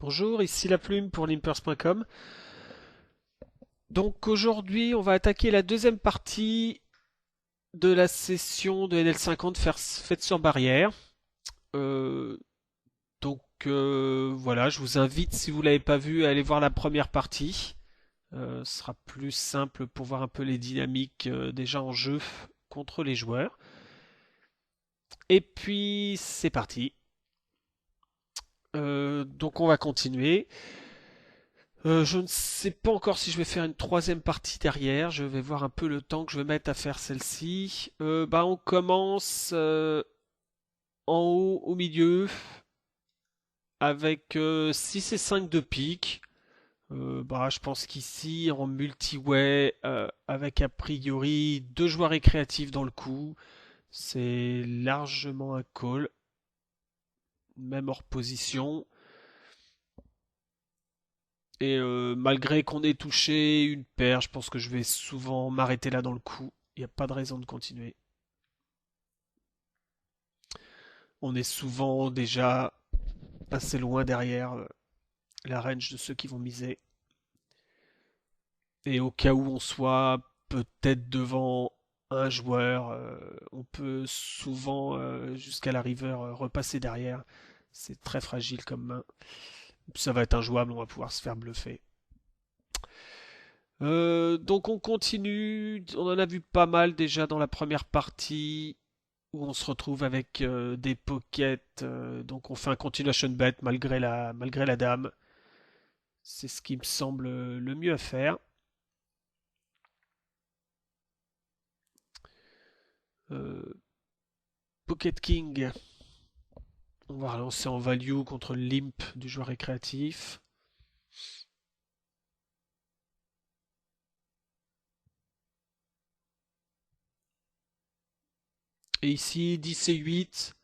Bonjour, ici la plume pour limpers.com. Donc aujourd'hui, on va attaquer la deuxième partie de la session de NL50 faite sur barrière. Euh, voilà, je vous invite, si vous l'avez pas vu, à aller voir la première partie. Ce sera plus simple pour voir un peu les dynamiques déjà en jeu contre les joueurs. Et puis c'est parti. Donc on va continuer. Je ne sais pas encore si je vais faire une troisième partie derrière. Je vais voir un peu le temps que je vais mettre à faire celle-ci. On commence en haut, au milieu, avec 6 et 5 de pique. Je pense qu'ici, en multi-way, avec a priori deux joueurs récréatifs dans le coup, c'est largement un call, même hors position. Et malgré qu'on ait touché une paire, je pense que je vais souvent m'arrêter là dans le coup. Il n'y a pas de raison de continuer. On est souvent déjà assez loin derrière la range de ceux qui vont miser. Et au cas où on soit peut-être devant un joueur, on peut souvent jusqu'à la river repasser derrière. C'est très fragile comme main. Ça va être injouable, on va pouvoir se faire bluffer. Donc on continue, on en a vu pas mal déjà dans la première partie où on se retrouve avec des pockets, donc on fait un continuation bet malgré la dame. C'est ce qui me semble le mieux à faire. Euh, Pocket King, on va relancer en value contre le limp du joueur récréatif. Et ici 10 et 8,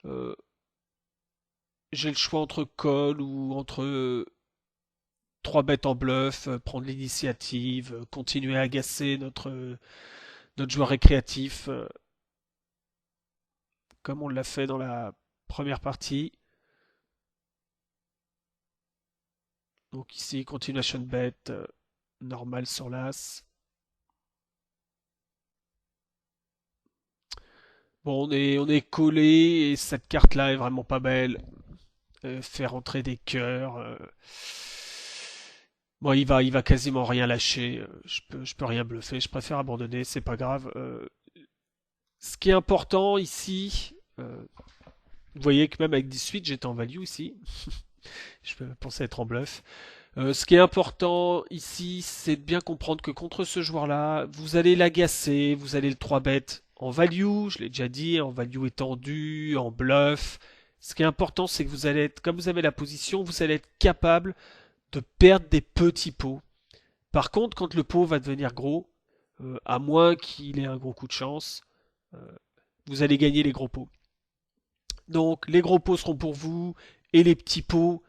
euh, j'ai le choix entre call ou entre 3 bêtes en bluff, prendre l'initiative, continuer à agacer notre joueur récréatif, comme on l'a fait dans la première partie. Donc ici, continuation bet, normal sur l'as. Bon, on est collé et cette carte-là est vraiment pas belle. Faire entrer des cœurs. Bon, il va quasiment rien lâcher. Je peux rien bluffer. Je préfère abandonner, c'est pas grave. Ce qui est important ici, vous voyez que même avec 18, j'étais en value ici. Je pensais être en bluff. Ce qui est important ici, c'est de bien comprendre que contre ce joueur-là, vous allez l'agacer, vous allez le 3 bet en value, je l'ai déjà dit, en value étendue, en bluff. Ce qui est important, c'est que vous allez être, comme vous avez la position, vous allez être capable de perdre des petits pots. Par contre, quand le pot va devenir gros, à moins qu'il ait un gros coup de chance, euh, vous allez gagner les gros pots. Donc les gros pots seront pour vous et les petits pots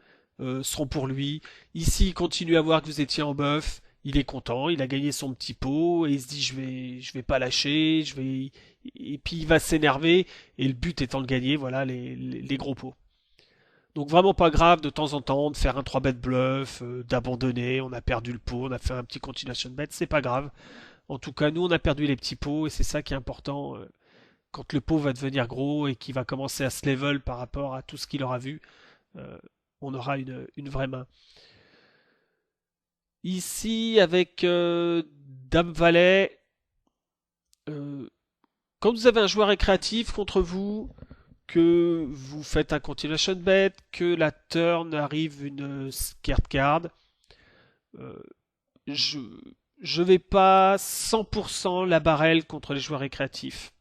seront pour lui. Ici, il continue à voir que vous étiez en buff. Il est content, il a gagné son petit pot et il se dit je vais pas lâcher, je vais et puis il va s'énerver et le but étant de gagner, voilà les gros pots. Donc vraiment pas grave de temps en temps de faire un 3 bet bluff, d'abandonner, on a perdu le pot, on a fait un petit continuation bet, c'est pas grave. En tout cas, nous on a perdu les petits pots et c'est ça qui est important. Quand le pot va devenir gros et qu'il va commencer à se level par rapport à tout ce qu'il aura vu, euh, on aura une vraie main. Ici, avec Dame Valet, euh, quand vous avez un joueur récréatif contre vous, que vous faites un continuation bet, que la turn arrive une scared card, euh, je je vais pas 100% la barrel contre les joueurs récréatifs.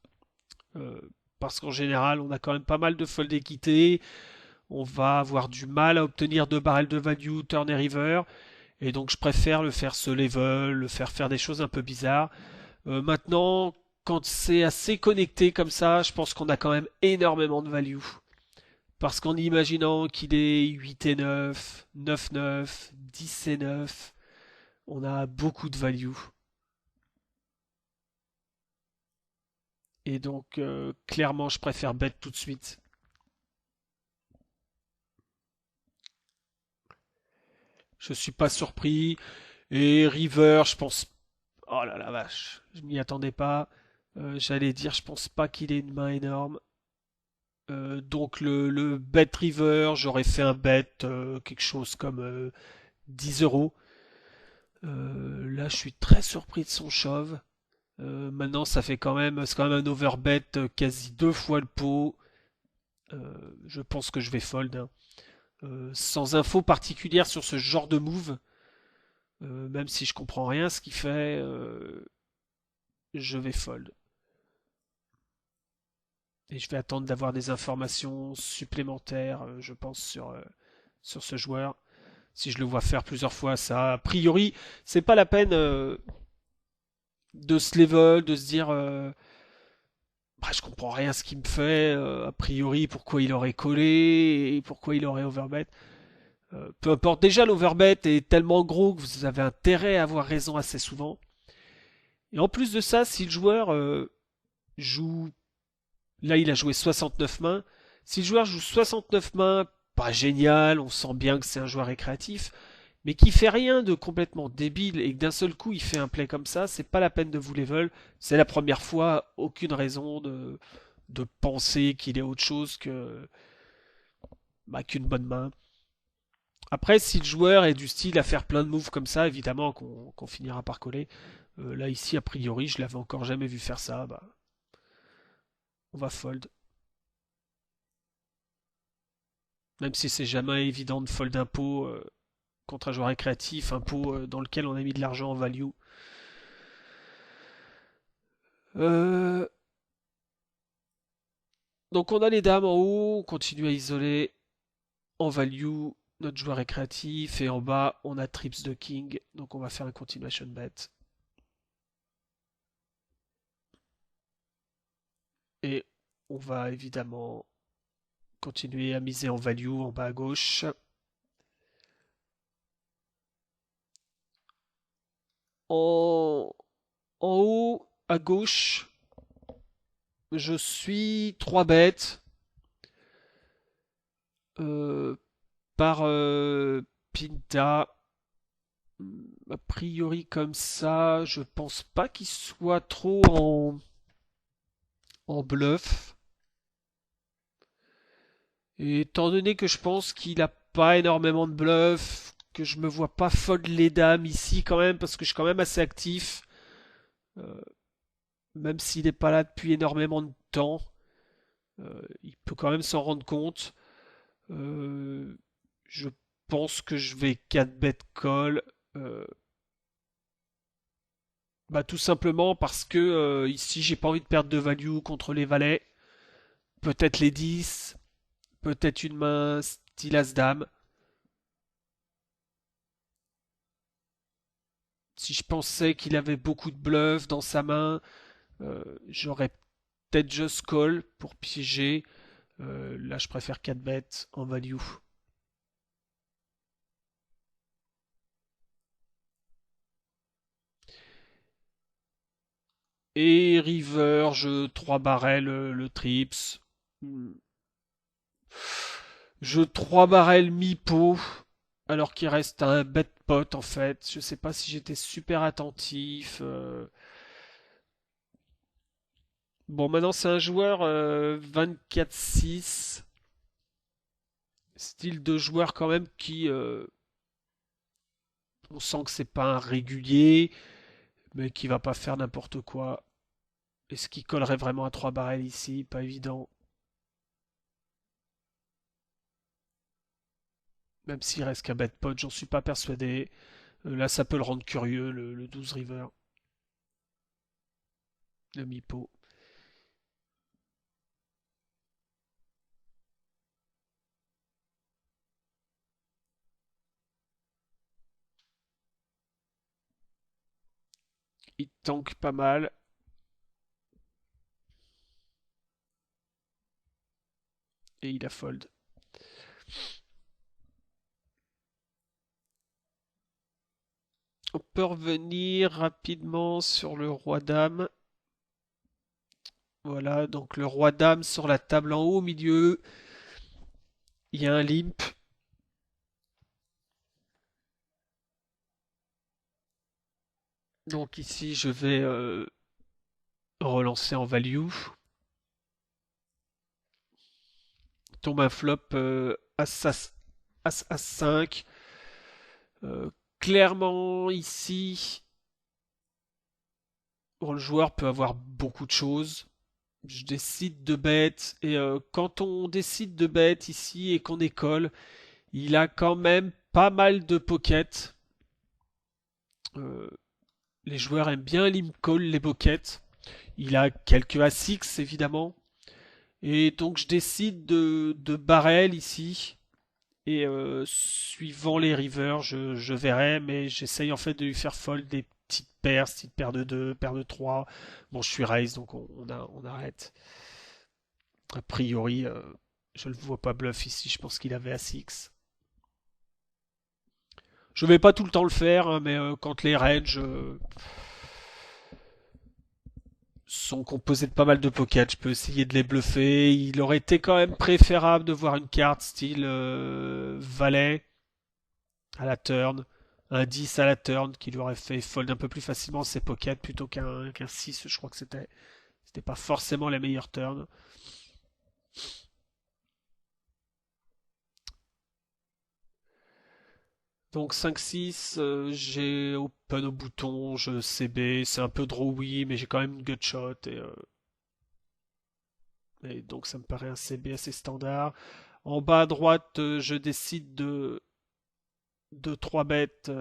Euh, Parce qu'en général, on a quand même pas mal de fold d'équité. On va avoir du mal à obtenir deux barrels de value, turn et river. Et donc je préfère le faire se level, le faire faire des choses un peu bizarres. Maintenant, quand c'est assez connecté comme ça, je pense qu'on a quand même énormément de value. Parce qu'en imaginant qu'il est 8 et 9, 9 9, 10 et 9, on a beaucoup de value. Et donc clairement, je préfère bet tout de suite. Je suis pas surpris. Et River, je pense. Oh là la vache, je m'y attendais pas. J'allais dire, je pense pas qu'il ait une main énorme. Donc le bet River, j'aurais fait un bet quelque chose comme 10 euros. Là, je suis très surpris de son shove. Maintenant, c'est quand même un overbet quasi deux fois le pot. Je pense que je vais fold, hein. Sans info particulière sur ce genre de move, même si je comprends rien ce qu'il fait, je vais fold. Et je vais attendre d'avoir des informations supplémentaires, je pense, sur ce joueur. Si je le vois faire plusieurs fois ça, a priori, c'est pas la peine de se level, de se dire bah, je comprends rien à ce qu'il me fait, a priori pourquoi il aurait collé et pourquoi il aurait overbet. Peu importe, déjà l'overbet est tellement gros que vous avez intérêt à avoir raison assez souvent. Et en plus de ça, si le joueur joue, là il a joué 69 mains, si le joueur joue 69 mains, pas génial, on sent bien que c'est un joueur récréatif, mais qui fait rien de complètement débile et que d'un seul coup il fait un play comme ça, c'est pas la peine de vous level. C'est la première fois, aucune raison de penser qu'il est autre chose qu'une bonne main. Après, si le joueur est du style à faire plein de moves comme ça, évidemment qu'on finira par coller. Là ici, a priori, je l'avais encore jamais vu faire ça. Bah, on va fold. Même si c'est jamais évident de fold un pot contre un joueur récréatif, un pot dans lequel on a mis de l'argent en value. Euh, Donc on a les dames en haut, on continue à isoler en value notre joueur récréatif et en bas on a trips de king, donc on va faire un continuation bet. Et on va évidemment continuer à miser en value en bas à gauche. En, en haut à gauche, je suis 3 bêtes euh, par Pinta. A priori comme ça, je pense pas qu'il soit trop en bluff. Et étant donné que je pense qu'il a pas énormément de bluff, que je me vois pas fold les dames ici quand même, parce que je suis quand même assez actif, euh, même s'il n'est pas là depuis énormément de temps, il peut quand même s'en rendre compte. Euh, je pense que je vais 4 bet call, euh, bah, tout simplement parce que ici j'ai pas envie de perdre de value contre les valets, peut-être les 10, peut-être une main style as-dame. Si je pensais qu'il avait beaucoup de bluff dans sa main, j'aurais peut-être just call pour piéger. Là, je préfère 4 bêtes en value. Et river, je 3 barrels le trips. Je 3 barrels mi-pot, alors qu'il reste un bet pot en fait. Je sais pas si j'étais super attentif. Bon, maintenant c'est un joueur 24-6. Style de joueur quand même qui... on sent que c'est pas un régulier, mais qui va pas faire n'importe quoi. Est-ce qu'il collerait vraiment à 3 barrels ici? Pas évident. Même s'il reste qu'un bet pot, j'en suis pas persuadé. Là, ça peut le rendre curieux, le 12 river. Le mi-pot. Il tank pas mal. Et il a fold. On peut revenir rapidement sur le roi-dame. Voilà, donc le roi-dame sur la table en haut au milieu. Il y a un limp. Donc ici, je vais relancer en value. Tombe un flop As 5. Clairement, ici, bon, le joueur peut avoir beaucoup de choses. Je décide de bet. Et quand on décide de bet ici et qu'on école, il a quand même pas mal de pockets. Euh, les joueurs aiment bien l'imcall, les pockets. Il a quelques A6 évidemment. Et donc je décide de barrel ici. Et suivant les rivers, je verrai, mais j'essaye en fait de lui faire fold des petites paires, style paire de 2, paire de 3. Bon, je suis raise, donc on arrête. A priori, je ne le vois pas bluff ici, je pense qu'il avait A6. Je vais pas tout le temps le faire, hein, mais quand les ranges sont composés de pas mal de pockets, je peux essayer de les bluffer. Il aurait été quand même préférable de voir une carte style valet à la turn, un 10 à la turn qui lui aurait fait fold un peu plus facilement ses pockets plutôt qu'un 6, je crois que c'était pas forcément la meilleure turn. Donc 5-6, j'ai open au bouton, je CB, c'est un peu drawy, mais j'ai quand même une gut shot et donc ça me paraît un CB assez standard. En bas à droite, je décide de 3 bêtes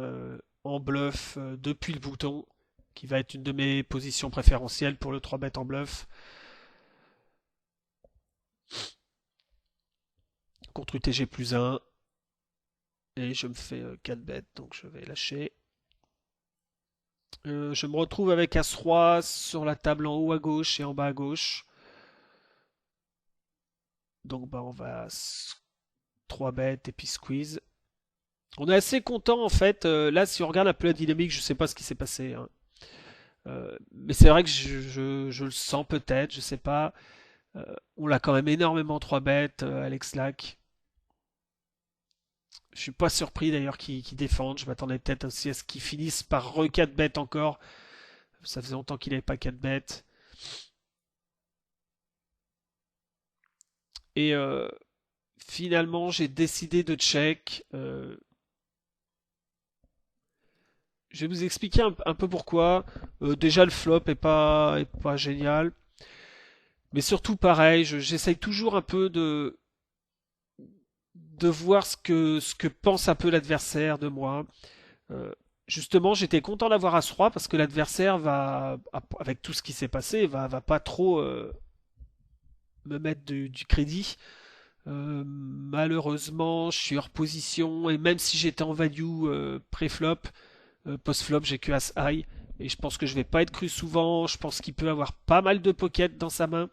en bluff depuis le bouton, qui va être une de mes positions préférentielles pour le 3 bêtes en bluff. Contre UTG plus 1. Et je me fais 4 bêtes, donc je vais lâcher. Je me retrouve avec As-Roi sur la table en haut à gauche et en bas à gauche. Donc bah on va 3 bêtes et puis squeeze. On est assez content en fait. Là, si on regarde un peu la dynamique, je sais pas ce qui s'est passé, hein. Mais c'est vrai que je le sens peut-être, je sais pas. On l'a quand même énormément 3 bêtes, Alex Lack. Je suis pas surpris d'ailleurs qu'il défende. Je m'attendais peut-être aussi à ce qu'il finisse par re 4 bêtes encore. Ça faisait longtemps qu'il n'avait pas 4 bêtes. Et finalement, j'ai décidé de check. Je vais vous expliquer un peu pourquoi. Déjà, le flop est pas génial. Mais surtout, pareil, j'essaye toujours un peu de voir ce que pense un peu l'adversaire de moi. Euh, Justement, j'étais content d'avoir As-Roi parce que l'adversaire va, avec tout ce qui s'est passé, va pas trop me mettre du crédit. Malheureusement, je suis hors position et même si j'étais en value pré-flop, post-flop, j'ai que As-High et je pense que je vais pas être cru souvent. Je pense qu'il peut avoir pas mal de pockets dans sa main.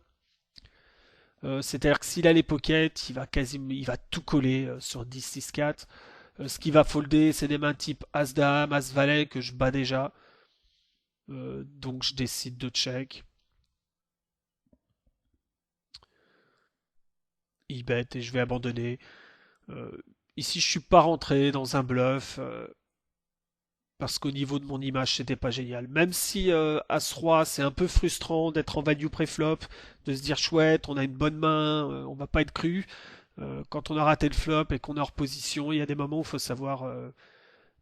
C'est-à-dire que s'il a les pockets, il va tout coller sur 10-6-4. Ce qui va folder, c'est des mains type As-Dame, As-Valet que je bats déjà. Donc je décide de check. Il bet et je vais abandonner. Euh, Ici, je suis pas rentré dans un bluff parce qu'au niveau de mon image, c'était pas génial. Même si As-Roi, c'est un peu frustrant d'être en value pré-flop, de se dire chouette, on a une bonne main, on va pas être cru. Quand on a raté le flop et qu'on est hors position, il y a des moments où il faut savoir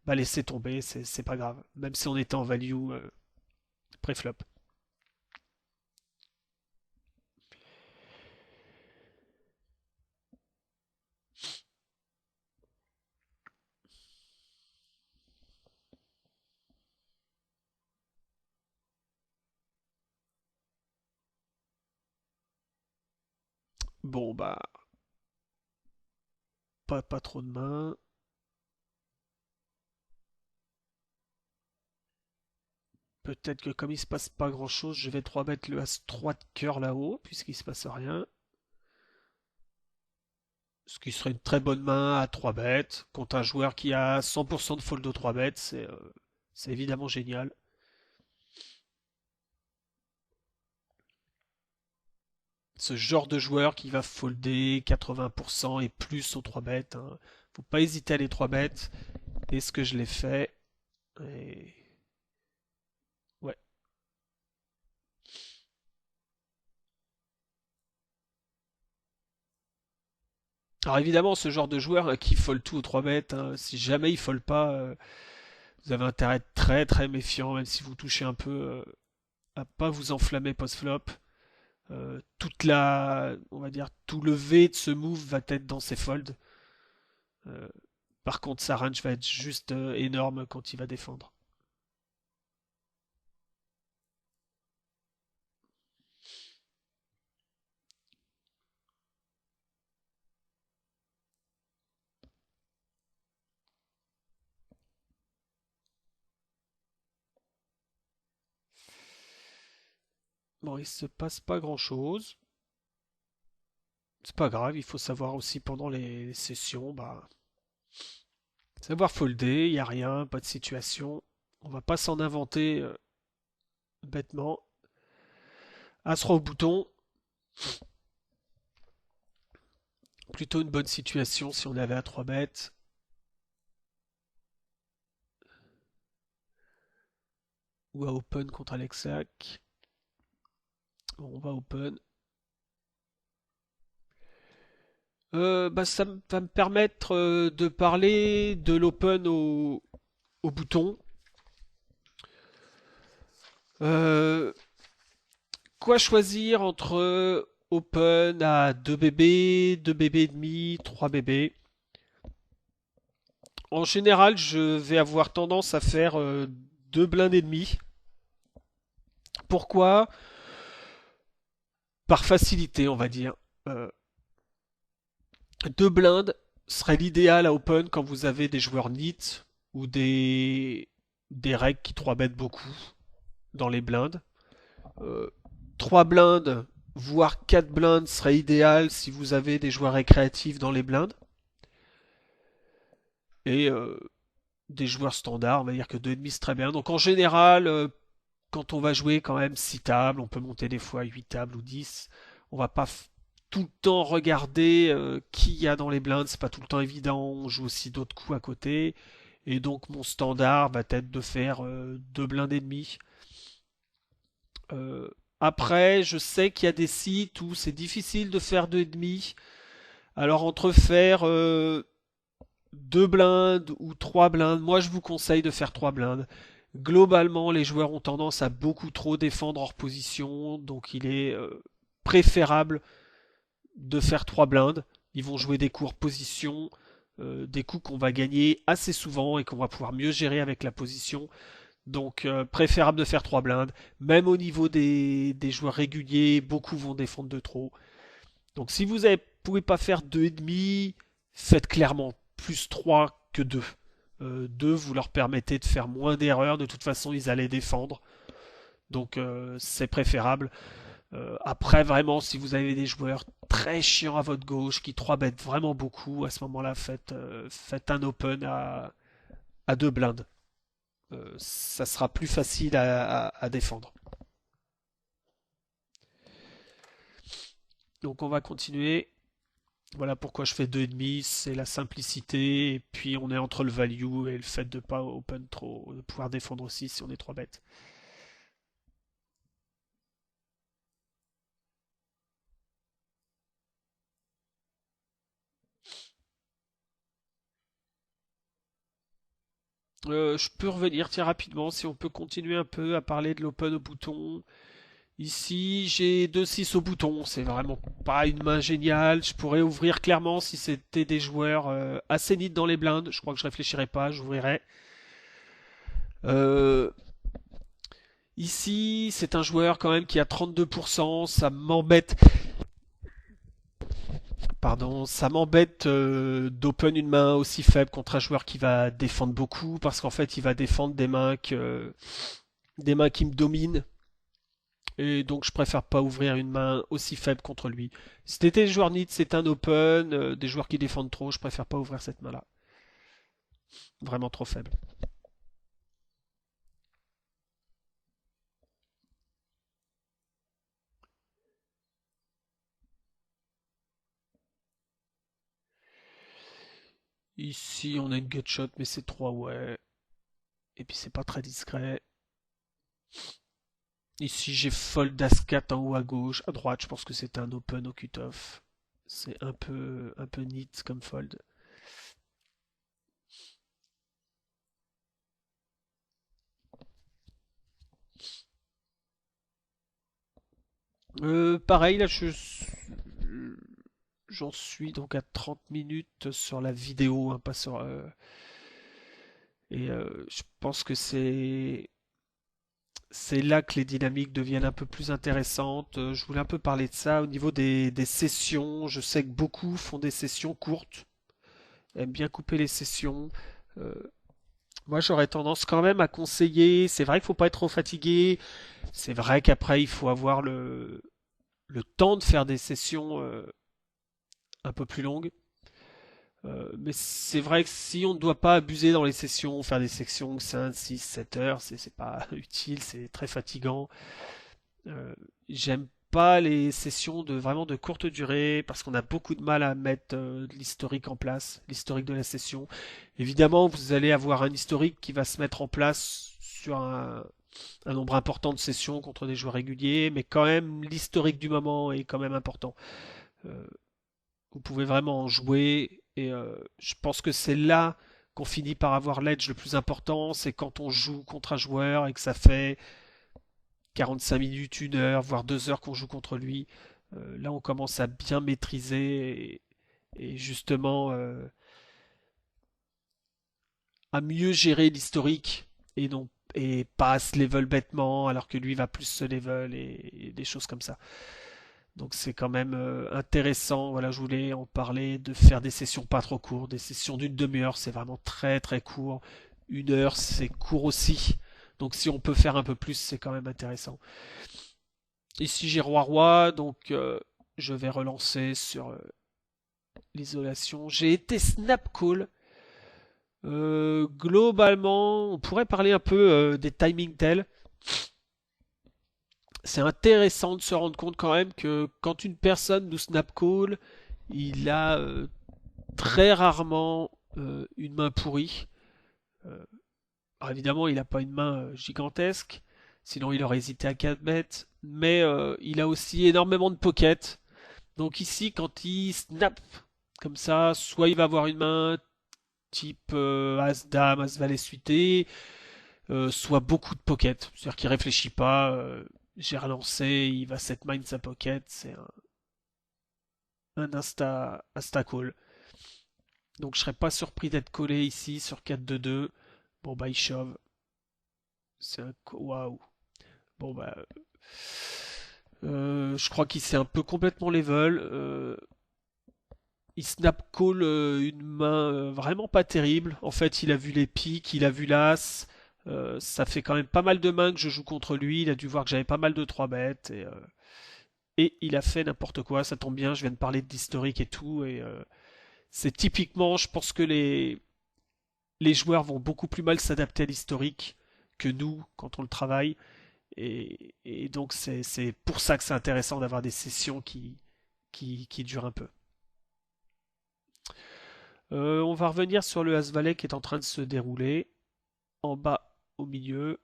bah, laisser tomber, c'est pas grave. Même si on était en value pré-flop. Bon, bah, pas trop de mains. Peut-être que comme il se passe pas grand chose, je vais 3 mettre le As-3 de cœur là-haut, puisqu'il se passe rien. Ce qui serait une très bonne main à 3 bêtes. Contre un joueur qui a 100% de fold de 3 bêtes, c'est évidemment génial. Ce genre de joueur qui va folder 80% et plus aux 3 bêtes, hein. Faut pas hésiter à les 3 bêtes. Et ce que je l'ai fait. Et Alors évidemment, ce genre de joueur qui fold tout aux 3 bêtes, hein, si jamais il fold pas, vous avez intérêt à être très très méfiant, même si vous touchez un peu, à pas vous enflammer post-flop. On va dire, tout le V de ce move va être dans ses folds. Euh, Par contre, sa range va être juste énorme quand il va défendre. Bon, il se passe pas grand-chose. C'est pas grave, il faut savoir aussi pendant les sessions, bah, savoir folder, il y a rien, pas de situation. On va pas s'en inventer bêtement. As-roi au bouton, plutôt une bonne situation si on avait à 3 bêtes. Ou à open contre Alexac. Bon, on va open. Bah, va me permettre de parler de l'open au bouton. Euh, Quoi choisir entre open à 2 bébés, 2 bébés et demi, 3 bébés? En général, je vais avoir tendance à faire 2 blindes et demi. Pourquoi? Par facilité, on va dire. Euh, 2 blindes serait l'idéal à open quand vous avez des joueurs nits ou des règles qui 3 bêtent beaucoup dans les blindes. Euh, 3 blindes, voire 4 blindes serait idéal si vous avez des joueurs récréatifs dans les blindes. Et des joueurs standards, on va dire que 2,5 c'est très bien. Donc en général, quand on va jouer quand même 6 tables, on peut monter des fois 8 tables ou 10. On va pas tout le temps regarder qui y a dans les blindes, c'est pas tout le temps évident. On joue aussi d'autres coups à côté. Et donc mon standard va être de faire 2 blindes et demi. Euh, Après, je sais qu'il y a des sites où c'est difficile de faire 2,5. Alors entre faire 2 blindes ou 3 blindes, moi je vous conseille de faire 3 blindes. Globalement, les joueurs ont tendance à beaucoup trop défendre hors position, donc il est préférable de faire 3 blindes. Ils vont jouer des cours position, des coups qu'on va gagner assez souvent et qu'on va pouvoir mieux gérer avec la position. Donc préférable de faire 3 blindes. Même au niveau des joueurs réguliers, beaucoup vont défendre de trop. Donc si vous ne pouvez pas faire 2,5, faites clairement plus 3 que 2. 2, vous leur permettez de faire moins d'erreurs. De toute façon, ils allaient défendre. Donc c'est préférable. Après, vraiment, si vous avez des joueurs très chiants à votre gauche, qui 3 bêtent vraiment beaucoup, à ce moment-là, faites un open à 2 blindes. Ça sera plus facile à défendre. Donc on va continuer. Voilà pourquoi je fais 2,5, c'est la simplicité, et puis on est entre le value et le fait de pas open trop, de pouvoir défendre aussi si on est 3 bêtes. Je peux revenir tiens, rapidement, si on peut continuer un peu à parler de l'open au bouton. Ici, j'ai 2,6 au bouton, c'est vraiment pas une main géniale. Je pourrais ouvrir clairement si c'était des joueurs assez nits dans les blindes. Je crois que je réfléchirais pas, j'ouvrirais. Euh, Ici, c'est un joueur quand même qui a 32%, ça m'embête. Pardon, ça m'embête d'open une main aussi faible contre un joueur qui va défendre beaucoup parce qu'en fait il va défendre des mains qui me dominent et donc je préfère pas ouvrir une main aussi faible contre lui. Si c'était des joueurs nid, c'est un open, des joueurs qui défendent trop, je préfère pas ouvrir cette main-là. Vraiment trop faible. Ici on a une gutshot mais c'est 3 ouais. Et puis c'est pas très discret. Ici j'ai fold as 4 en haut à gauche, à droite je pense que c'est un open au cut-off. C'est un peu neat comme fold. Pareil, là, j'en suis donc à 30 minutes sur la vidéo, hein, pas sur. Je pense que c'est là que les dynamiques deviennent un peu plus intéressantes. Je voulais un peu parler de ça au niveau des sessions. Je sais que beaucoup font des sessions courtes, aiment bien couper les sessions. Euh, Moi, j'aurais tendance quand même à conseiller. C'est vrai qu'il faut pas être trop fatigué. C'est vrai qu'après, il faut avoir le temps de faire des sessions un peu plus longues. Mais c'est vrai que si on ne doit pas abuser dans les sessions, faire des sections 5, 6, 7 heures, c'est pas utile, c'est très fatigant. Euh, J'aime pas les sessions de vraiment de courte durée parce qu'on a beaucoup de mal à mettre l'historique en place, l'historique de la session. Évidemment, vous allez avoir un historique qui va se mettre en place sur un nombre important de sessions contre des joueurs réguliers, mais quand même l'historique du moment est quand même important. Euh, Vous pouvez vraiment en jouer et je pense que c'est là qu'on finit par avoir l'edge le plus important, c'est quand on joue contre un joueur et que ça fait 45 minutes, 1 heure, voire 2 heures qu'on joue contre lui. Là, on commence à bien maîtriser et justement à mieux gérer l'historique et non et pas se level bêtement alors que lui va plus se level et des choses comme ça. Donc c'est quand même intéressant. Voilà, je voulais en parler, de faire des sessions pas trop courtes, des sessions d'une demi-heure, c'est vraiment très très court. 1 heure, c'est court aussi. Donc si on peut faire un peu plus, c'est quand même intéressant. Ici j'ai roi-roi, donc je vais relancer sur l'isolation. J'ai été snap call. Globalement, on pourrait parler un peu des timing tells. C'est intéressant de se rendre compte quand même que quand une personne nous snap call, il a très rarement une main pourrie. Euh, alors évidemment, il n'a pas une main gigantesque, sinon il aurait hésité à 4 mètres, mais il a aussi énormément de pocket. Donc ici, quand il snap comme ça, soit il va avoir une main type As-Dame, As-Valet suité, soit beaucoup de pocket. C'est-à-dire qu'il réfléchit pas, j'ai relancé, il va set mine sa pocket, c'est un insta call. Donc je serais pas surpris d'être collé ici sur 4-2-2. Bon bah il shove. C'est un... Waouh. Bon bah... je crois qu'il s'est un peu complètement level. Il snap call une main vraiment pas terrible. En fait, il a vu les piques, il a vu l'as. Ça fait quand même pas mal de mains que je joue contre lui. Il a dû voir que j'avais pas mal de 3 bêtes. Et il a fait n'importe quoi. Ça tombe bien, je viens de parler d'historique et tout. Et c'est typiquement, je pense que les joueurs vont beaucoup plus mal s'adapter à l'historique que nous quand on le travaille. Et donc c'est pour ça que c'est intéressant d'avoir des sessions qui durent un peu. On va revenir sur le As-Valet qui est en train de se dérouler. En bas, au milieu.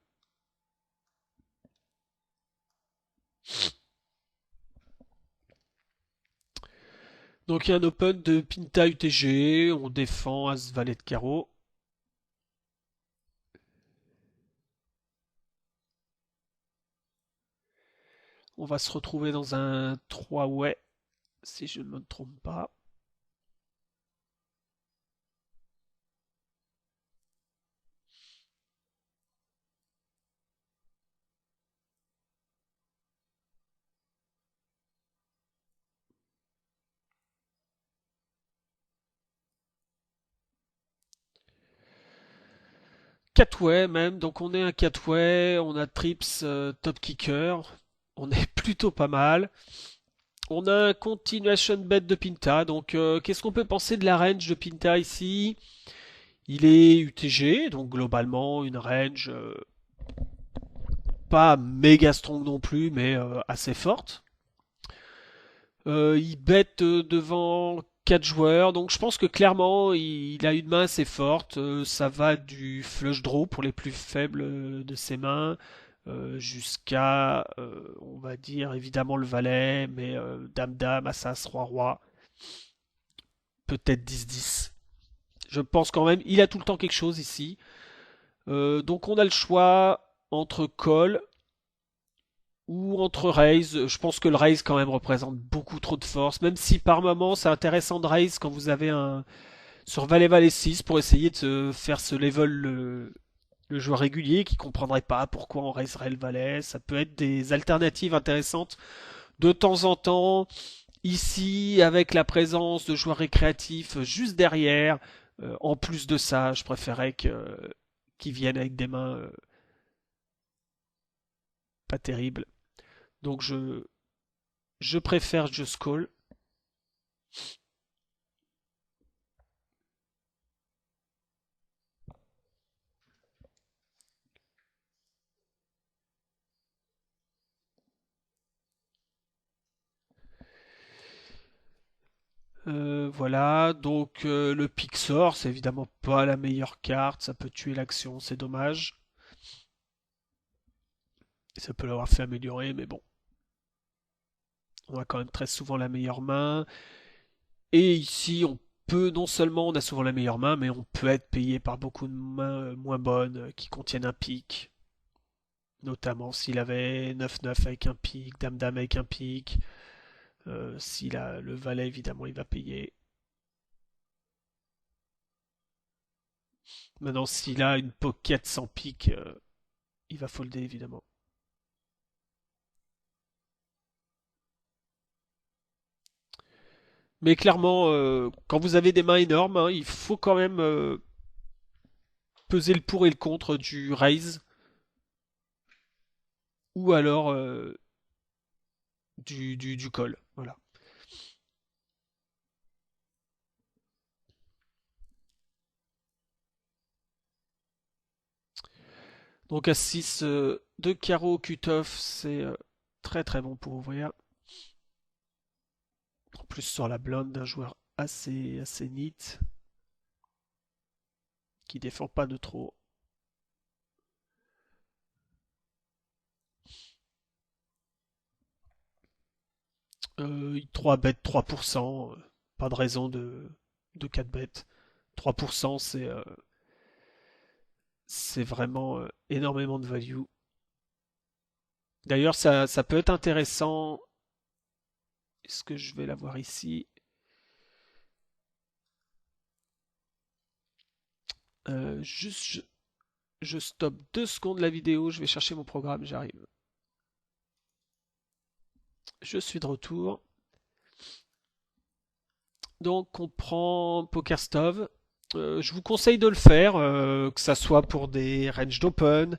Donc il y a un open de Pinta UTG. On défend As-Valet de carreau. On va se retrouver dans un 3-way, si je ne me trompe pas. Catway même, donc on est un catway, on a trips top kicker, on est plutôt pas mal. On a un continuation bet de Pinta, donc qu'est-ce qu'on peut penser de la range de Pinta ici? Il est UTG, donc globalement une range pas méga strong non plus, mais assez forte. Il bet devant 4 joueurs, donc je pense que clairement il a une main assez forte. Ça va du flush draw pour les plus faibles de ses mains jusqu'à, on va dire évidemment le valet, mais dame-dame, as-as, roi-roi. peut-être 10-10. Je pense quand même, il a tout le temps quelque chose ici. Donc on a le choix entre call ou entre raise. Je pense que le raise quand même représente beaucoup trop de force, même si par moment c'est intéressant de raise quand vous avez un sur Valet 6 pour essayer de faire ce level le joueur régulier qui comprendrait pas pourquoi on raiserait le valet. Ça peut être des alternatives intéressantes de temps en temps. Ici, avec la présence de joueurs récréatifs juste derrière, en plus de ça, je préférais qu'ils viennent avec des mains pas terribles. Donc je préfère just call. Voilà, donc le pic sort, c'est évidemment pas la meilleure carte, ça peut tuer l'action, c'est dommage. Ça peut l'avoir fait améliorer, mais bon, on a quand même très souvent la meilleure main. Et ici, on peut, non seulement on a souvent la meilleure main, mais on peut être payé par beaucoup de mains moins bonnes qui contiennent un pic. Notamment s'il avait 9-9 avec un pic, Dame-Dame avec un pic. S'il a le valet, évidemment, il va payer. Maintenant, s'il a une pocket sans pic, il va folder, évidemment. Mais clairement, quand vous avez des mains énormes, hein, il faut quand même peser le pour et le contre du raise ou alors du call. Voilà. Donc à 6 de carreau cut-off, c'est très très bon pour ouvrir. En plus sur la blinde d'un joueur assez neat, qui défend pas de trop. Il 3 bêtes 3%, pas de raison de 4 bêtes. 3% c'est vraiment énormément de value. D'ailleurs ça peut être intéressant. Est-ce que je vais l'avoir ici? Juste je stoppe 2 secondes la vidéo, je vais chercher mon programme, j'arrive. Je suis de retour. Donc on prend PokerStove. Je vous conseille de le faire, que ça soit pour des ranges d'open,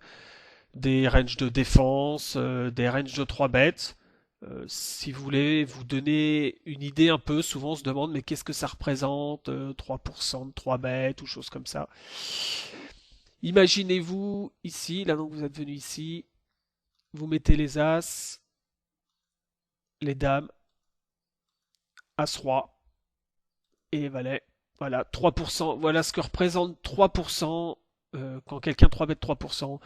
des ranges de défense, des ranges de 3 bêtes. Si vous voulez vous donner une idée un peu, souvent on se demande mais qu'est-ce que ça représente 3% de 3 bêtes ou choses comme ça. Imaginez-vous ici, là donc vous êtes venu ici, vous mettez les As, les Dames, As-Roi et Valet. Voilà, 3%, voilà ce que représente 3% quand quelqu'un 3 bêtes 3%.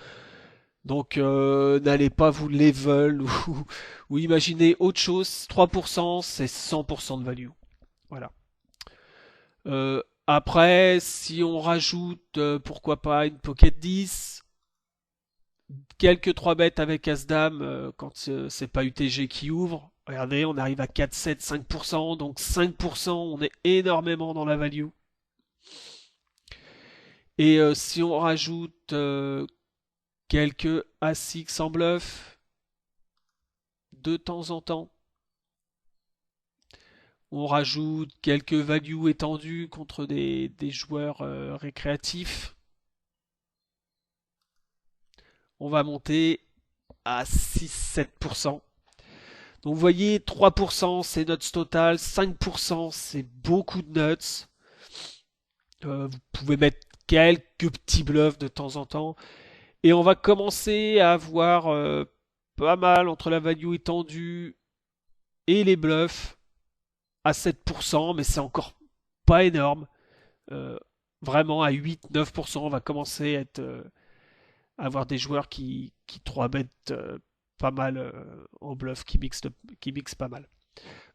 Donc n'allez pas vous level ou imaginez autre chose. 3% c'est 100% de value. Voilà. Après, si on rajoute, pourquoi pas, une pocket 10, quelques 3 bêtes avec As-Dame quand c'est pas UTG qui ouvre. Regardez, on arrive à 4, 7, 5%. Donc 5%, on est énormément dans la value. Et si on rajoute quelques As-X en bluff de temps en temps, on rajoute quelques values étendues contre des joueurs récréatifs, on va monter à 6-7%. Donc vous voyez, 3% c'est nuts total, 5% c'est beaucoup de nuts. Vous pouvez mettre quelques petits bluffs de temps en temps. Et on va commencer à avoir pas mal entre la value étendue et les bluffs à 7%, mais c'est encore pas énorme. Euh, Vraiment à 8-9%, on va commencer à avoir des joueurs qui 3 bettent pas mal en bluff, qui mixent pas mal.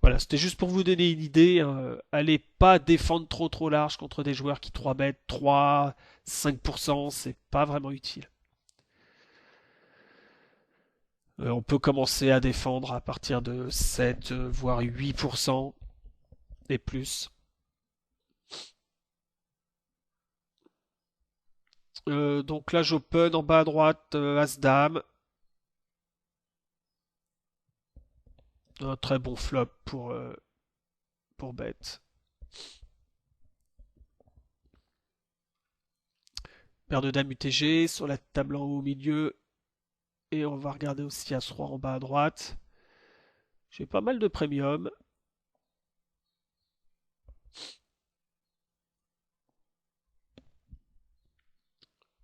Voilà, c'était juste pour vous donner une idée, hein. Allez pas défendre trop large contre des joueurs qui 3 bêtent 3, 5%, c'est pas vraiment utile. On peut commencer à défendre à partir de 7, voire 8% et plus. Donc là, j'open en bas à droite, As-Dame. Un très bon flop pour bet. Paire de Dame UTG sur la table en haut au milieu. Et on va regarder aussi As-Roi en bas à droite. J'ai pas mal de premium.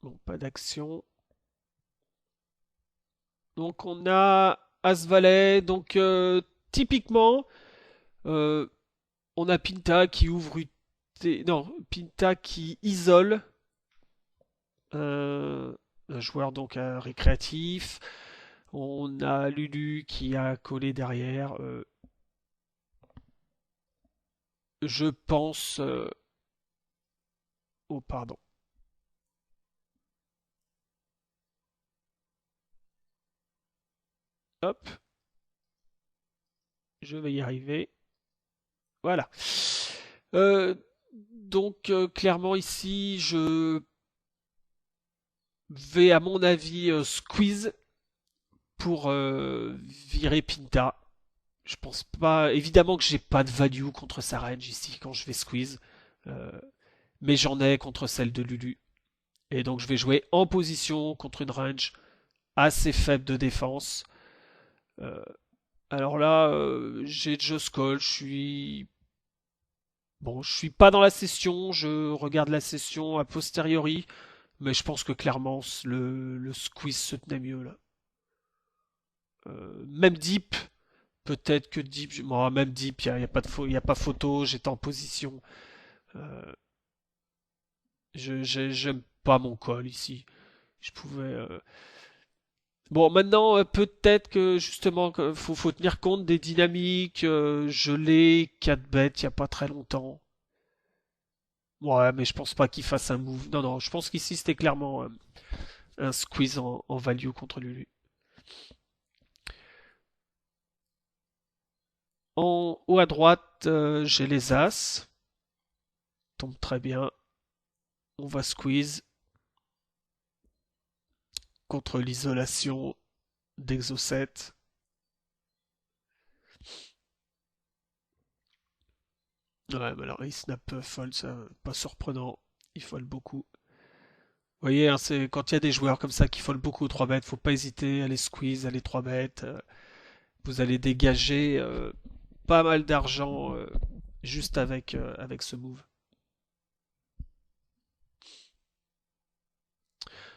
Bon, pas d'action. Donc on a As-Valet. Donc typiquement, euh, on a Pinta qui ouvre non, Pinta qui isole un, un joueur donc récréatif. On a Lulu qui a collé derrière. Je pense. Oh, pardon. Hop, je vais y arriver. Voilà. Euh, donc, clairement, ici, je vais, à mon avis, squeeze pour virer Pinta. Je pense pas. Évidemment que j'ai pas de value contre sa range ici quand je vais squeeze. Euh, mais j'en ai contre celle de Lulu. Et donc, je vais jouer en position contre une range assez faible de défense. Euh, alors là, j'ai Just Call, je suis pas dans la session, je regarde la session a posteriori, mais je pense que clairement le squeeze se tenait mieux là. Même Deep, peut-être que Deep, bon, même Deep, il y a pas y a pas photo, j'étais en position. Euh, j'aime pas mon call ici. Je pouvais. Bon, maintenant, peut-être que justement, faut tenir compte des dynamiques. Je l'ai 4 bêtes il y a pas très longtemps. Ouais, mais je pense pas qu'il fasse un move. Non, non, je pense qu'ici c'était clairement un squeeze en value contre Lulu. En haut à droite, j'ai les As. Tombe très bien. On va squeeze contre l'isolation d'Exocet. Ouais, mais alors il snap fold, ça, pas surprenant. Il fold beaucoup. Vous voyez, hein, c'est quand il y a des joueurs comme ça qui fold beaucoup 3 bêtes, faut pas hésiter à les squeeze, à les 3 bêtes. Vous allez dégager pas mal d'argent juste avec ce move.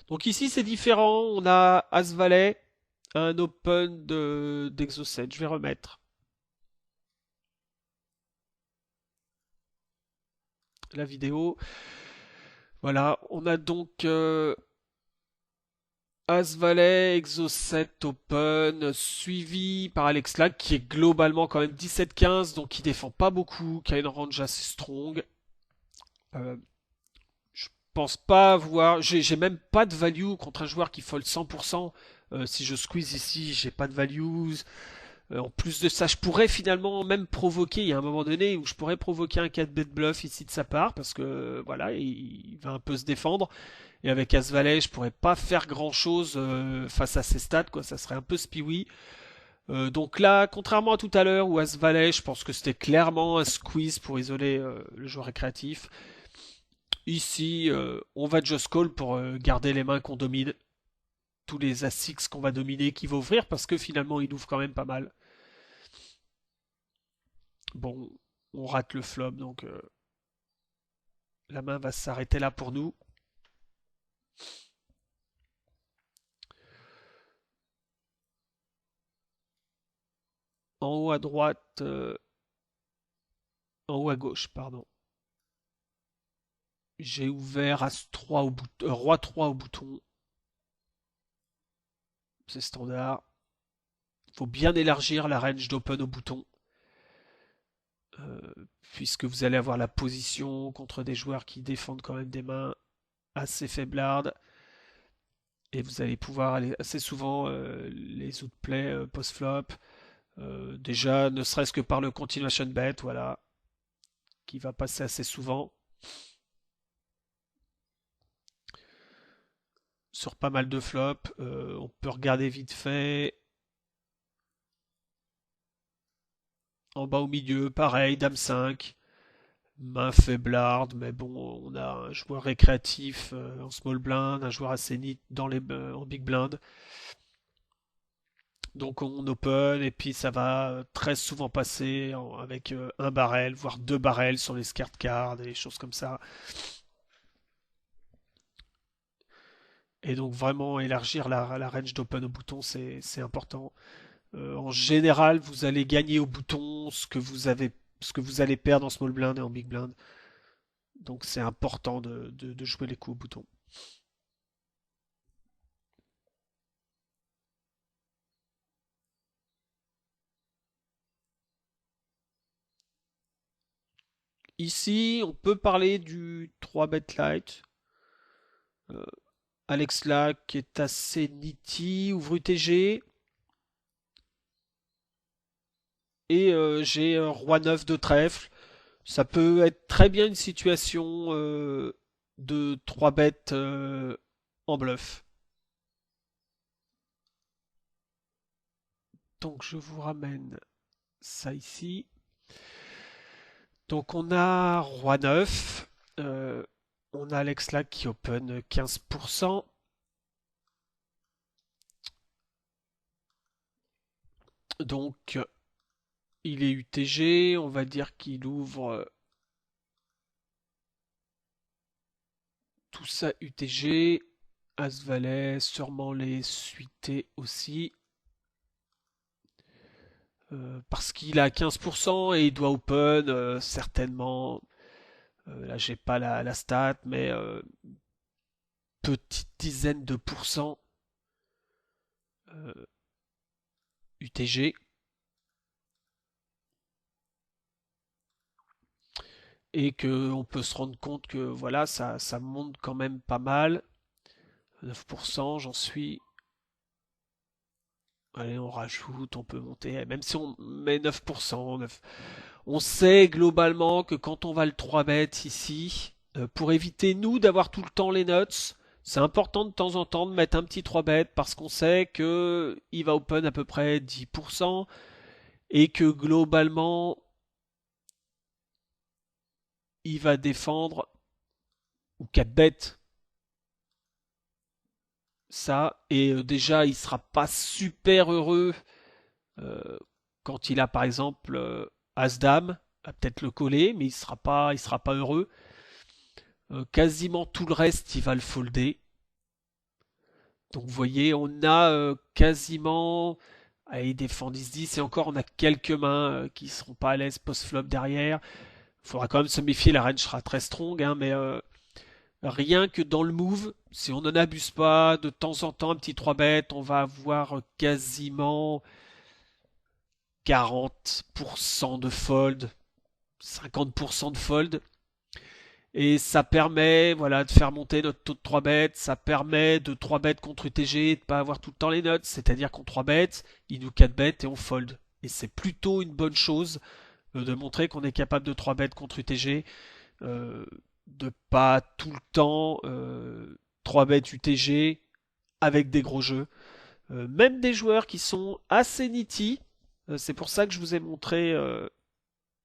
Donc ici c'est différent, on a As-Valet, un open d'Exocet. Je vais remettre la vidéo. Voilà, on a donc As-Valet, Exocet open, suivi par Alex Lag qui est globalement quand même 17-15, donc qui défend pas beaucoup, qui a une range assez strong. Euh, je pense pas avoir. J'ai même pas de value contre un joueur qui fold 100%. Si je squeeze ici, j'ai pas de values. En plus de ça, je pourrais finalement même provoquer. Il y a un moment donné où je pourrais provoquer un 4 bet bluff ici de sa part parce que voilà, il va un peu se défendre. Et avec As-Valet, je pourrais pas faire grand chose face à ses stats, quoi. Ça serait un peu spiwi. Donc là, contrairement à tout à l'heure où As-Valet, je pense que c'était clairement un squeeze pour isoler le joueur récréatif. Ici, on va just call pour garder les mains qu'on domine. Tous les As-6 qu'on va dominer qui va ouvrir parce que finalement il ouvre quand même pas mal. Bon, on rate le flop donc la main va s'arrêter là pour nous. En haut à droite, en haut à gauche, pardon. J'ai ouvert As-3 Roi 3 au bouton. C'est standard. Il faut bien élargir la range d'open au bouton. puisque vous allez avoir la position contre des joueurs qui défendent quand même des mains assez faiblardes, et vous allez pouvoir aller assez souvent les outplay post-flop, déjà ne serait-ce que par le continuation bet, voilà, qui va passer assez souvent sur pas mal de flops. On peut regarder vite fait. En bas au milieu, pareil, Dame 5, main faiblarde, mais bon, on a un joueur récréatif en small blind, un joueur assez neat en big blind. Donc on open et puis ça va très souvent passer avec un barrel, voire deux barrels sur les scart cards et des choses comme ça. Et donc vraiment élargir la range d'open au bouton, c'est important. En général, vous allez gagner au bouton ce que vous allez perdre en small blind et en big blind. Donc c'est important de jouer les coups au bouton. Ici, on peut parler du 3 bet light. Euh, Alex Lack est assez nitty, ouvre UTG. Et j'ai roi 9 de trèfle. Ça peut être très bien une situation de 3 bêtes en bluff. Donc je vous ramène ça ici. Donc on a roi 9. On a Alex Lack qui open 15%. Donc il est UTG. On va dire qu'il ouvre tout ça UTG. As-Valet, sûrement les suités aussi. Parce qu'il a 15% et il doit open certainement. Là, j'ai pas la stat, mais petite dizaine de pourcents UTG. Et que on peut se rendre compte que voilà, ça monte quand même pas mal. 9%, j'en suis. Allez, on rajoute, on peut monter. Même si on met 9%, on sait globalement que quand on va le 3 bet ici, pour éviter nous d'avoir tout le temps les nuts, c'est important de temps en temps de mettre un petit 3 bet parce qu'on sait que il va open à peu près 10% et que globalement il va défendre ou 4 bêtes ça et déjà il sera pas super heureux euh, quand il a par exemple As-Dame, va peut-être le coller mais il sera pas heureux. Quasiment tout le reste il va le folder. Donc vous voyez, on a quasiment. Allez, il défend 10-10 et encore on a quelques mains qui seront pas à l'aise post-flop derrière. Il faudra quand même se méfier, la range sera très strong, hein, mais rien que dans le move, si on n'en abuse pas, de temps en temps un petit 3 bet, on va avoir quasiment 40% de fold, 50% de fold. Et ça permet voilà, de faire monter notre taux de 3 bêtes, ça permet de 3 bêtes contre UTG, de pas avoir tout le temps les notes, c'est-à-dire qu'on 3 bêtes, il nous 4 bêtes et on fold. Et c'est plutôt une bonne chose de montrer qu'on est capable de 3 bêtes contre UTG, de pas tout le temps 3 bêtes UTG avec des gros jeux. Même des joueurs qui sont assez nitty, c'est pour ça que je vous ai montré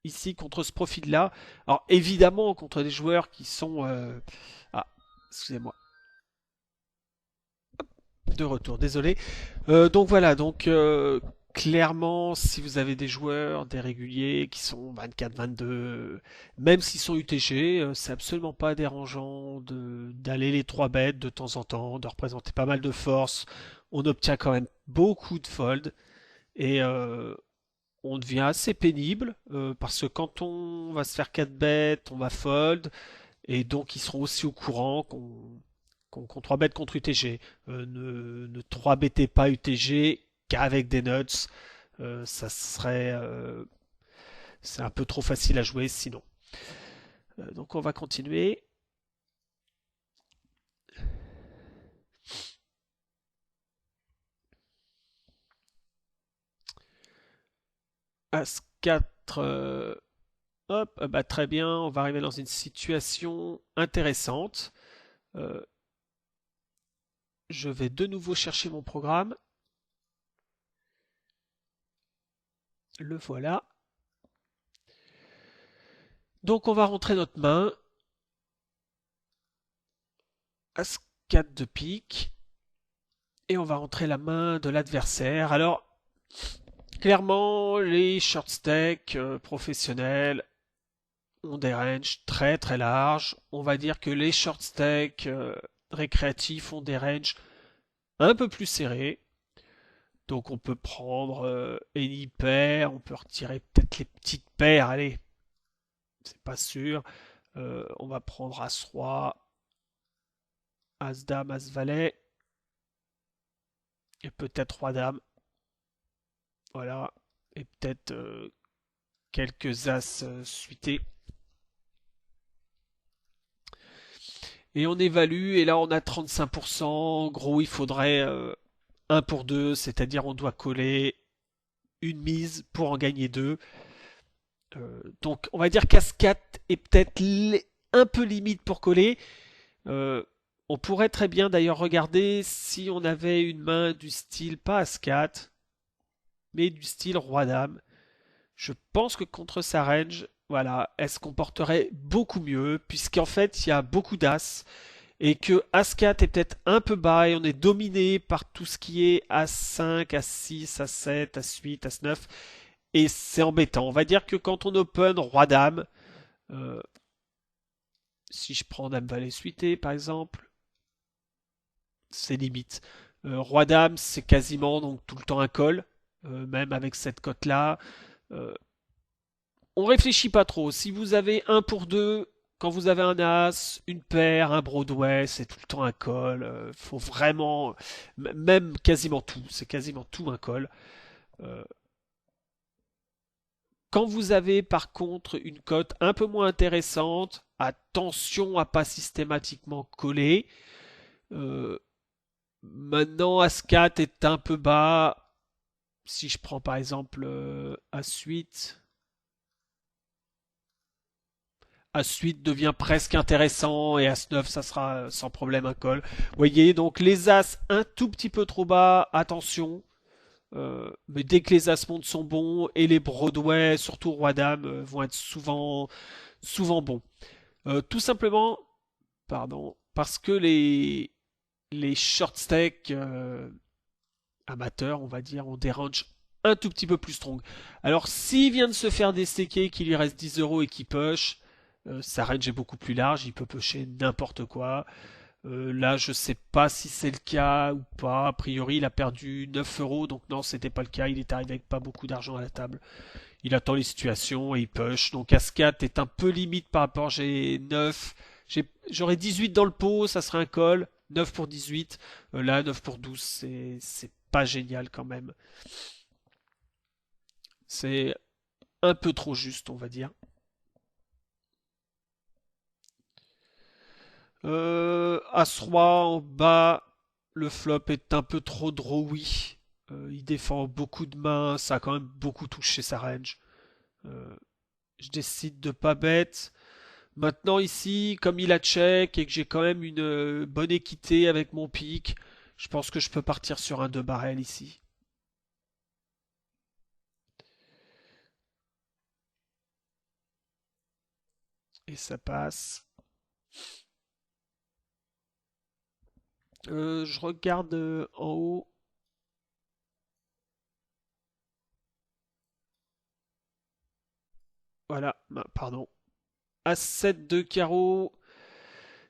ici contre ce profil-là. Alors évidemment contre des joueurs qui sont... Ah, excusez-moi. De retour, désolé. Donc voilà, donc clairement, si vous avez des joueurs, des réguliers qui sont 24-22, même s'ils sont UTG, c'est absolument pas dérangeant d'aller les 3 bêtes de temps en temps, de représenter pas mal de force. On obtient quand même beaucoup de fold et on devient assez pénible parce que quand on va se faire 4 bêtes, on va fold et donc ils seront aussi au courant qu'on 3 bêtes contre UTG. Ne 3 bêtez pas UTG qu'avec des nuts. Ça serait C'est un peu trop facile à jouer sinon. Donc on va continuer. As 4. Hop, bah très bien, on va arriver dans une situation intéressante. Euh, je vais de nouveau chercher mon programme. Le voilà. Donc on va rentrer notre main. As 4 de pique. Et on va rentrer la main de l'adversaire. Alors, clairement, les short stakes professionnels ont des ranges très très larges. On va dire que les short stakes récréatifs ont des ranges un peu plus serrés. Donc on peut prendre any pair, on peut retirer peut-être les petites paires, allez, c'est pas sûr. On va prendre As-Roi, As-Dame, As-Valet, et peut-être Roi-Dame, voilà, et peut-être quelques As suités. Et on évalue, et là on a 35%. En gros, il faudrait 1 pour 2, c'est-à-dire on doit coller une mise pour en gagner 2. Donc on va dire qu'As 4 est peut-être un peu limite pour coller. Euh, on pourrait très bien d'ailleurs regarder si on avait une main du style pas As 4, mais du style Roi-Dame. Je pense que contre sa range, voilà, elle se comporterait beaucoup mieux, puisqu'en fait il y a beaucoup d'As, et que As 4 est peut-être un peu bas, et on est dominé par tout ce qui est As 5, As 6, As 7, As 8, As 9, et c'est embêtant. On va dire que quand on open Roi-Dame, euh, si je prends Dame-Valet suité par exemple, c'est limite. Roi-Dame, c'est quasiment donc tout le temps un call, même avec cette cote-là. Euh, on réfléchit pas trop. Si vous avez 1 pour 2, quand vous avez un As, une paire, un Broadway, c'est tout le temps un call. Faut vraiment, même quasiment tout, c'est quasiment tout un call. Euh, Quand vous avez par contre une cote un peu moins intéressante, attention à pas systématiquement coller. Euh, Maintenant, As 4 est un peu bas. Si je prends par exemple As 8, As 8 devient presque intéressant et As 9 ça sera sans problème un call. Vous voyez, donc les As un tout petit peu trop bas, attention. Mais dès que les As montent sont bons et les Broadway, surtout Roi-Dame, vont être souvent bons. Tout simplement, pardon, parce que les short stakes amateurs, on va dire, ont des ranges un tout petit peu plus strong. Alors, s'il vient de se faire déstaker, qu'il lui reste 10 euros et qu'il push, sa range est beaucoup plus large, il peut pusher n'importe quoi. Là, je sais pas si c'est le cas ou pas. A priori, il a perdu 9 euros, donc non, c'était pas le cas. Il est arrivé avec pas beaucoup d'argent à la table. Il attend les situations et il push. Donc As 4 est un peu limite par rapport. J'ai 9. J'aurais 18 dans le pot, ça serait un call. 9 pour 18. Là, 9 pour 12, c'est pas génial quand même. C'est un peu trop juste, on va dire. As-Roi en bas, le flop est un peu trop drawy. Il défend beaucoup de mains, ça a quand même beaucoup touché sa range. Euh, je décide de pas bet. Maintenant ici, comme il a check et que j'ai quand même une bonne équité avec mon pic, je pense que je peux partir sur un 2 barrel ici. Et ça passe. Je regarde en haut. Voilà, pardon. As 7 de carreau.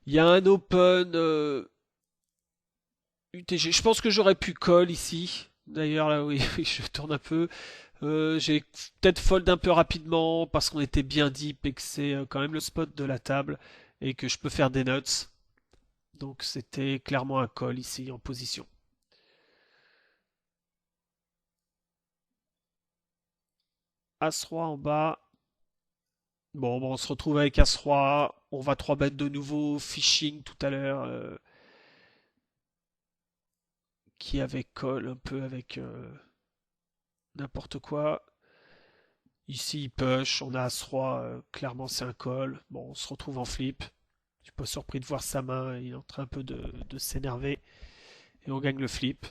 Il y a un open UTG. Je pense que j'aurais pu call ici. D'ailleurs, là, oui, je tourne un peu. J'ai peut-être fold un peu rapidement parce qu'on était bien deep et que c'est quand même le spot de la table et que je peux faire des nuts. Donc c'était clairement un call ici en position. As-Roi en bas. Bon, on se retrouve avec As-Roi. On va 3 bêtes de nouveau. Fishing tout à l'heure. Qui avait call un peu avec n'importe quoi. Ici, il push. On a As-Roi. Clairement, c'est un call. Bon, on se retrouve en flip. Je suis pas surpris de voir sa main. Il est en train un peu de s'énerver. Et on gagne le flip.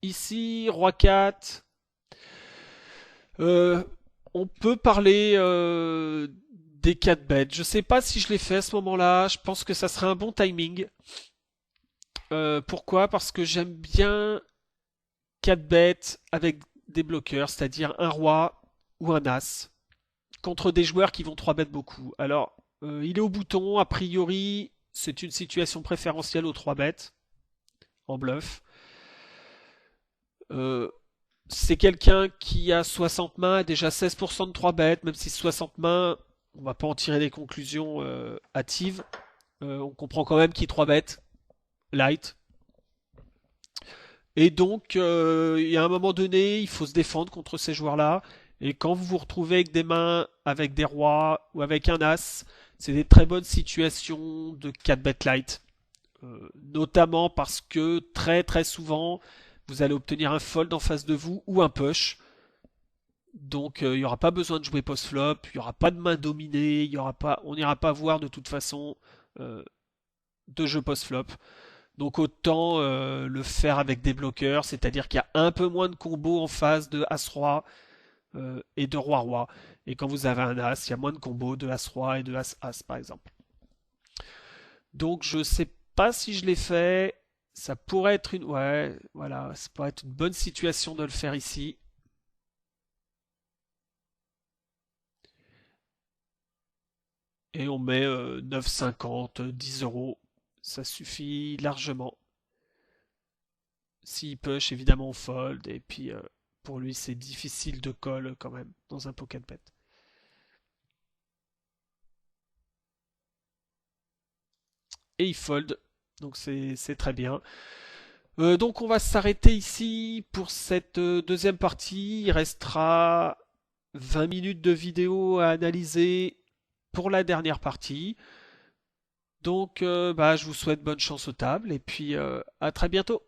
Ici, Roi 4. Euh, on peut parler des 4 bêtes. Je sais pas si je l'ai fait à ce moment-là. Je pense que ça serait un bon timing. Pourquoi? Parce que j'aime bien 4 bêtes avec des bloqueurs, c'est-à-dire un roi ou un as, contre des joueurs qui vont 3 bêtes beaucoup. Alors, il est au bouton, a priori, c'est une situation préférentielle aux 3 bêtes, en bluff. Euh, c'est quelqu'un qui a 60 mains, déjà 16% de 3 bêtes, même si 60 mains, on va pas en tirer des conclusions hâtives. On comprend quand même qu'il 3 bêtes, light. Et donc, il y a un moment donné, il faut se défendre contre ces joueurs-là. Et quand vous vous retrouvez avec des mains, avec des rois ou avec un as, c'est des très bonnes situations de 4 bet light. Notamment parce que très très souvent, vous allez obtenir un fold en face de vous ou un push. Donc il n'y aura pas besoin de jouer post-flop, il n'y aura pas de main dominée, on n'ira pas voir de toute façon euh, de jeu post-flop. Donc autant le faire avec des bloqueurs, c'est-à-dire qu'il y a un peu moins de combos en face de As-Roi et de Roi-Roi. Et quand vous avez un As, il y a moins de combos de As-Roi et de As-As par exemple. Donc je sais pas si je l'ai fait. Ça pourrait être une. Ouais, voilà, ça pourrait être une bonne situation de le faire ici. Et on met 9,50, 10 euros. Ça suffit largement. S'il push, évidemment, on fold. Et puis, pour lui, c'est difficile de call quand même dans un pocket bet. Et il fold. Donc, c'est très bien. Donc, on va s'arrêter ici pour cette deuxième partie. Il restera 20 minutes de vidéo à analyser pour la dernière partie. Donc, bah, je vous souhaite bonne chance aux tables et puis à très bientôt.